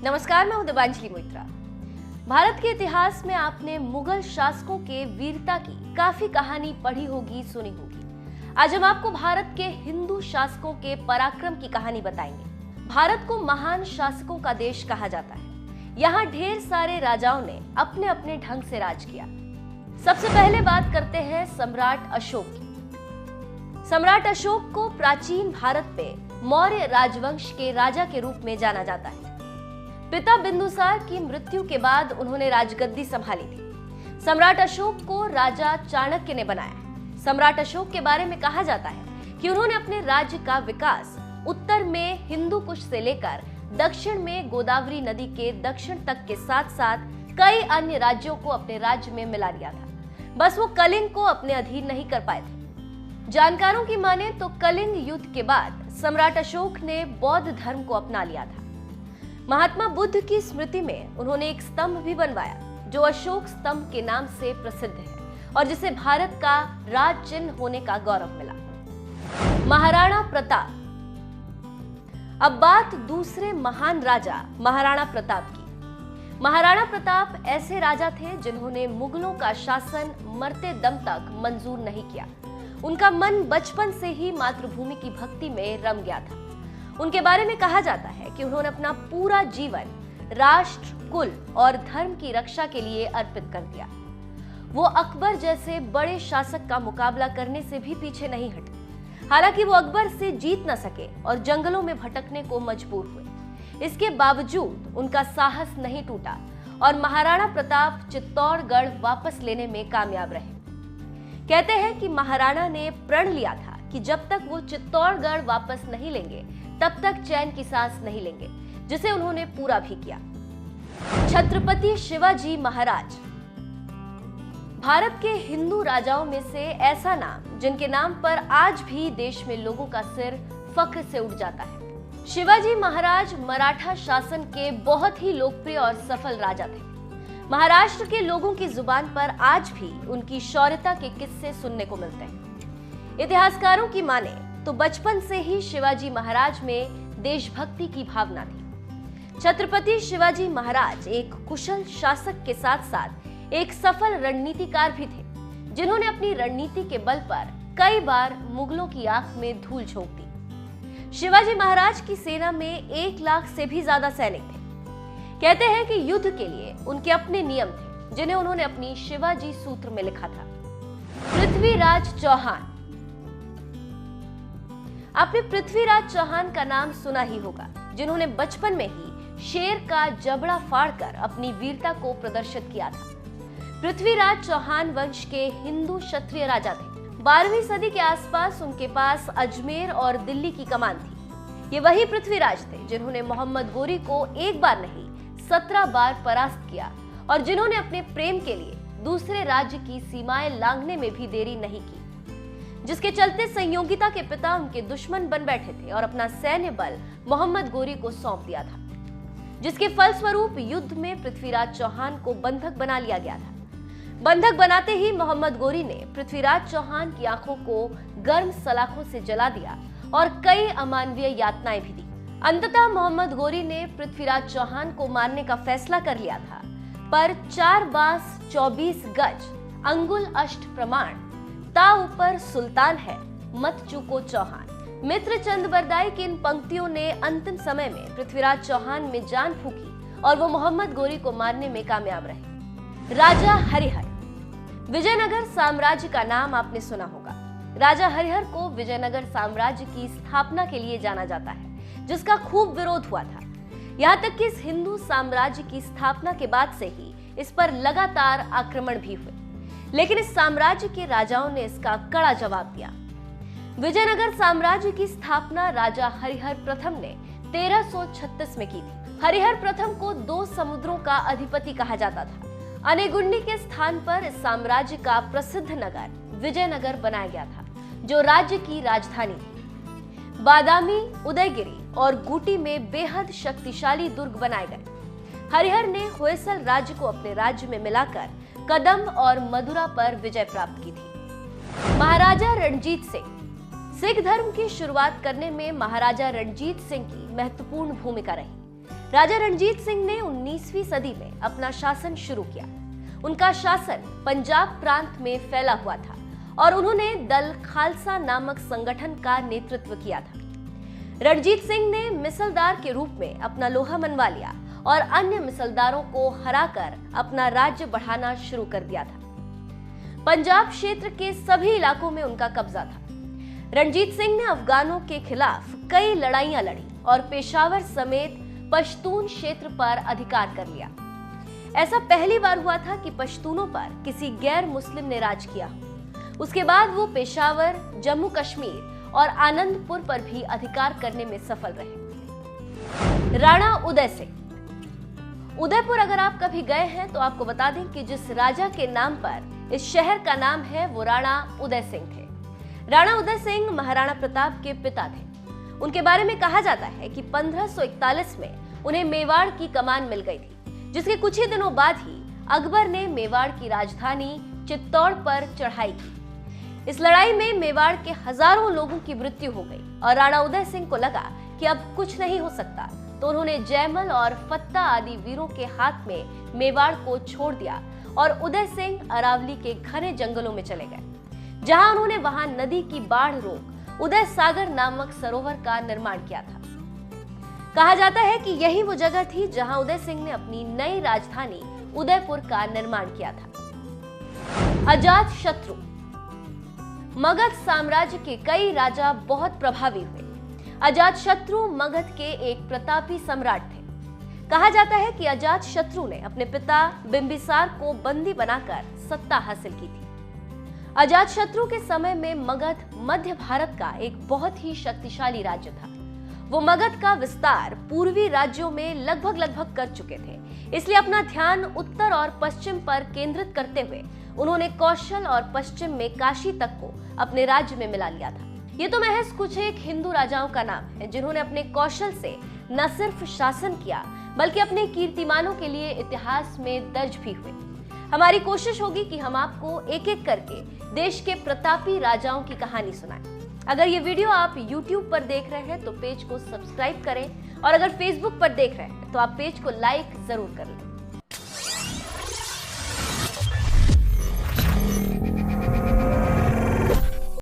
नमस्कार, मैं हूं दिबांजलि मोइत्रा। भारत के इतिहास में आपने मुगल शासकों के वीरता की काफी कहानी पढ़ी होगी, सुनी होगी। आज हम आपको भारत के हिंदू शासकों के पराक्रम की कहानी बताएंगे। भारत को महान शासकों का देश कहा जाता है। यहाँ ढेर सारे राजाओं ने अपने अपने ढंग से राज किया। सबसे पहले बात करते हैं सम्राट अशोक की। सम्राट अशोक को प्राचीन भारत पे मौर्य राजवंश के राजा के रूप में जाना जाता है। पिता बिंदुसार की मृत्यु के बाद उन्होंने राजगद्दी संभाली थी। सम्राट अशोक को राजा चाणक्य ने बनाया। सम्राट अशोक के बारे में कहा जाता है कि उन्होंने अपने राज्य का विकास उत्तर में हिंदू कुश से लेकर दक्षिण में गोदावरी नदी के दक्षिण तक के साथ साथ कई अन्य राज्यों को अपने राज्य में मिला लिया था। बस वो कलिंग को अपने अधीन नहीं कर पाए थे। जानकारों की माने तो कलिंग युद्ध के बाद सम्राट अशोक ने बौद्ध धर्म को अपना लिया था। महात्मा बुद्ध की स्मृति में उन्होंने एक स्तंभ भी बनवाया जो अशोक स्तंभ के नाम से प्रसिद्ध है और जिसे भारत का राज चिन्ह होने का गौरव मिला। महाराणा प्रताप। अब बात दूसरे महान राजा महाराणा प्रताप की। महाराणा प्रताप ऐसे राजा थे जिन्होंने मुगलों का शासन मरते दम तक मंजूर नहीं किया। उनका मन बचपन से ही मातृभूमि की भक्ति में रम गया था। उनके बारे में कहा जाता है कि उन्होंने अपना पूरा जीवन राष्ट्र, कुल और धर्म की रक्षा के लिए अर्पित कर दिया। वो अकबर जैसे बड़े शासक का मुकाबला करने से भी पीछे नहीं हटे। हालांकि वो अकबर से जीत न सके और जंगलों में भटकने को मजबूर हुए। इसके बावजूद उनका साहस नहीं टूटा और महाराणा प्रताप चित्तौड़गढ़ वापस लेने में कामयाब रहे। कहते हैं कि महाराणा ने प्रण लिया था कि जब तक वो चित्तौड़गढ़ वापस नहीं लेंगे तब तक चैन की सांस नहीं लेंगे, जिसे उन्होंने पूरा भी किया। छत्रपति शिवाजी महाराज। भारत के हिंदू राजाओं में से ऐसा नाम जिनके नाम पर आज भी देश में लोगों का सिर फख्र से उठ जाता है। शिवाजी महाराज मराठा शासन के बहुत ही लोकप्रिय और सफल राजा थे। महाराष्ट्र के लोगों की जुबान पर आज भी उनकी शौर्यता के किस्से सुनने को मिलते हैं। इतिहासकारों की माने तो बचपन से ही शिवाजी महाराज में देशभक्ति की भावना थी। छत्रपति शिवाजी महाराज एक कुशल शासक के साथ साथ एक सफल रणनीतिकार भी थे, जिन्होंने अपनी रणनीति के बल पर कई बार मुगलों की आंख में धूल झोंक दी। शिवाजी महाराज की सेना में 1 लाख से भी ज्यादा सैनिक थे। कहते हैं कि युद्ध के लिए उनके अपने नियम थे, जिन्हें उन्होंने अपनी शिवाजी सूत्र में लिखा था। पृथ्वीराज चौहान। आपने पृथ्वीराज चौहान का नाम सुना ही होगा, जिन्होंने बचपन में ही शेर का जबड़ा फाड़कर अपनी वीरता को प्रदर्शित किया था। पृथ्वीराज चौहान वंश के हिंदू क्षत्रिय राजा थे। 12वीं सदी के आसपास उनके पास अजमेर और दिल्ली की कमान थी। ये वही पृथ्वीराज थे जिन्होंने मोहम्मद गोरी को एक बार नहीं 17 बार परास्त किया और जिन्होंने अपने प्रेम के लिए दूसरे राज्य की सीमाएं लांघने में भी देरी नहीं की, जिसके चलते संयोगिता के पिता उनके दुश्मन बन बैठे थे और अपना सैन्य बल मोहम्मद गोरी को सौंप दिया था, जिसके फलस्वरूप युद्ध में पृथ्वीराज चौहान को बंधक बना लिया गया था। बंधक बनाते ही मोहम्मद गोरी ने पृथ्वीराज चौहान की आंखों को गर्म सलाखों से जला दिया और कई अमानवीय यातनाएं भी दी। अंततः मोहम्मद गोरी ने पृथ्वीराज चौहान को मारने का फैसला कर लिया था, पर 4 बास 24 गज अंगुल अष्ट प्रमाण ता ऊपर सुल्तान है मत चूको चौहान। मित्र चंद बरदाई की इन पंक्तियों ने अंतिम समय में पृथ्वीराज चौहान में जान फूकी और वो मोहम्मद गोरी को मारने में कामयाब रहे। राजा हरिहर। विजयनगर साम्राज्य का नाम आपने सुना होगा। राजा हरिहर को विजयनगर साम्राज्य की स्थापना के लिए जाना जाता है, जिसका खूब विरोध हुआ था। यहाँ तक कि इस हिंदू साम्राज्य की स्थापना के बाद से ही इस पर लगातार आक्रमण भी हुए, लेकिन इस साम्राज्य के राजाओं ने इसका कड़ा जवाब दिया। विजयनगर साम्राज्य की स्थापना राजा हरिहर प्रथम ने 1336 में की थी। हरिहर प्रथम को 2 समुद्रों का अधिपति कहा जाता था। अनेगुंडी के स्थान पर इस साम्राज्य का प्रसिद्ध नगर विजयनगर बनाया गया था, जो राज्य की राजधानी थी। बादामी, उदयगिरी और गुटी में बेहद शक्तिशाली दुर्ग बनाए गए। हरिहर ने होयसल राज्य को अपने राज्य में मिलाकर कदंब और मदुरा पर विजय प्राप्त की थी। महाराजा रणजीत सिंह। सिख धर्म की शुरुआत करने में महाराजा रणजीत सिंह की महत्वपूर्ण भूमिका रही। राजा रणजीत सिंह ने 19वीं सदी में अपना शासन शुरू किया। उनका शासन पंजाब प्रांत में फैला हुआ था और उन्होंने दल खालसा नामक संगठन का नेतृत्व किया था। रणजीत सिंह ने मिसलदार के रूप में अपना लोहा मनवा लिया और अन्य मिसलदारों को हराकर अपना राज्य बढ़ाना शुरू कर दिया था। पंजाब क्षेत्र के सभी इलाकों में उनका कब्जा था। रणजीत सिंह ने अफगानों के खिलाफ कई लड़ाइयां लड़ी और पेशावर समेत पश्तून क्षेत्र पर अधिकार कर लिया। ऐसा पहली बार हुआ था कि पश्तूनों पर किसी गैर मुस्लिम ने राज किया। उसके बाद वो पेशावर, जम्मू कश्मीर और आनंदपुर पर भी अधिकार करने में सफल रहे। राणा उदय सिंह। उदयपुर अगर आप कभी गए हैं तो आपको बता दें कि जिस राजा के नाम पर इस शहर का नाम है वो राणा उदय सिंह थे। राणा उदय सिंह महाराणा प्रताप के पिता थे। उनके बारे में कहा जाता है कि 1541 में उन्हें मेवाड़ की कमान मिल गई थी, जिसके कुछ ही दिनों बाद ही अकबर ने मेवाड़ की राजधानी चित्तौड़ पर चढ़ाई की। इस लड़ाई में मेवाड़ के हजारों लोगों की मृत्यु हो गई और राणा उदय सिंह को लगा कि अब कुछ नहीं हो सकता, तो उन्होंने जयमल और फत्ता आदि वीरों के हाथ में मेवाड़ को छोड़ दिया और उदय सिंह अरावली के घने जंगलों में चले गए, जहां उन्होंने वहां नदी की बाढ़ रोक उदय सागर नामक सरोवर का निर्माण किया था। कहा जाता है कि यही वो जगह थी जहां उदय सिंह ने अपनी नई राजधानी उदयपुर का निर्माण किया था। अजातशत्रु। मगध साम्राज्य के कई राजा बहुत प्रभावी हुए। अजातशत्रु मगध के एक प्रतापी सम्राट थे। कहा जाता है कि अजातशत्रु ने अपने पिता बिंबिसार को बंदी बनाकर सत्ता हासिल की थी। अजातशत्रु के समय में मगध मध्य भारत का एक बहुत ही शक्तिशाली राज्य था। वो मगध का विस्तार पूर्वी राज्यों में लगभग कर चुके थे, इसलिए अपना ध्यान उत्तर और पश्चिम पर केंद्रित करते हुए उन्होंने कौशल और पश्चिम में काशी तक को अपने राज्य में मिला लिया था। ये तो महज कुछ एक हिंदू राजाओं का नाम है जिन्होंने अपने कौशल से न सिर्फ शासन किया बल्कि अपने कीर्तिमानों के लिए इतिहास में दर्ज भी हुए। हमारी कोशिश होगी कि हम आपको एक एक करके देश के प्रतापी राजाओं की कहानी सुनाएं। अगर ये वीडियो आप YouTube पर देख रहे हैं तो पेज को सब्सक्राइब करें और अगर Facebook पर देख रहे हैं तो आप पेज को लाइक जरूर कर लें।